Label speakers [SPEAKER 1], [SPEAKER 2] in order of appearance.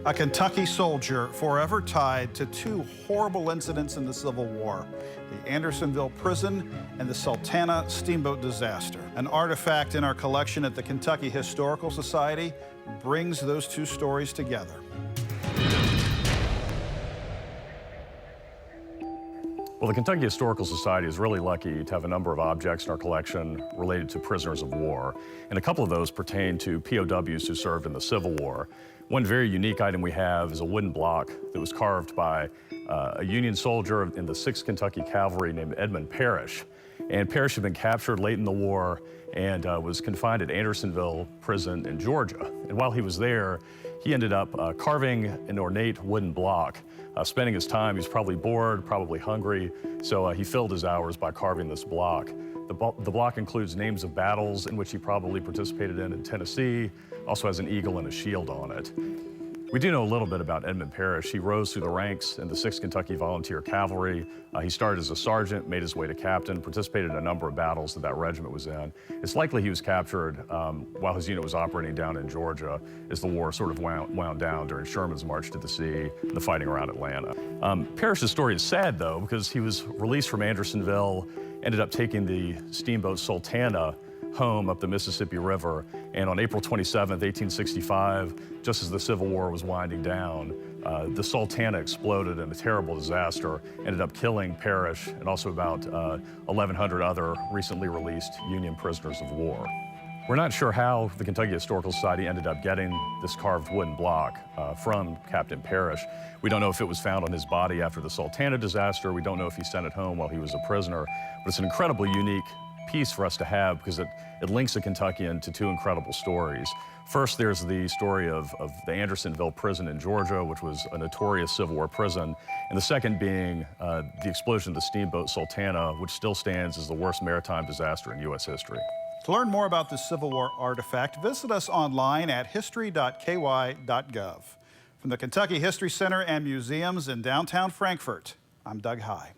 [SPEAKER 1] A Kentucky soldier forever tied to two horrible incidents in the Civil War, the Andersonville prison and the Sultana steamboat disaster. An artifact in our collection at the Kentucky Historical Society brings those two stories together.
[SPEAKER 2] Well, the Kentucky Historical Society is really lucky to have a number of objects in our collection related to prisoners of war, and a couple of those pertain to POWs who served in the Civil War. One very unique item we have is a wooden block that was carved by a Union soldier in the 6th Kentucky Cavalry named Edmund Parrish. And Parrish had been captured late in the war and was confined at Andersonville prison in Georgia. And while he was there, he ended up carving an ornate wooden block. Spending his time, he was probably bored, probably hungry, so he filled his hours by carving this block. The block includes names of battles in which he probably participated in Tennessee, also has an eagle and a shield on it. We do know a little bit about Edmund Parrish. He rose through the ranks in the 6th Kentucky Volunteer Cavalry. He started as a sergeant, made his way to captain, participated in a number of battles that regiment was in. It's likely he was captured while his unit was operating down in Georgia as the war sort of wound down during Sherman's march to the sea and the fighting around Atlanta. Parrish's story is sad, though, because he was released from Andersonville, ended up taking the steamboat Sultana home up the Mississippi River, and on April 27, 1865, just as the Civil War was winding down, the Sultana exploded in a terrible disaster, ended up killing Parrish and also about 1,100 other recently released Union prisoners of war. We're not sure how the Kentucky Historical Society ended up getting this carved wooden block from Captain Parrish. We don't know if it was found on his body after the Sultana disaster. We don't know if he sent it home while he was a prisoner, but it's an incredibly unique piece for us to have because it links a Kentuckian to two incredible stories. First, there's the story of the Andersonville prison in Georgia, which was a notorious Civil War prison, and the second being the explosion of the steamboat Sultana, which still stands as the worst maritime disaster in U.S. history.
[SPEAKER 1] To learn more about this Civil War artifact, visit us online at history.ky.gov. From the Kentucky History Center and Museums in downtown Frankfort, I'm Doug High.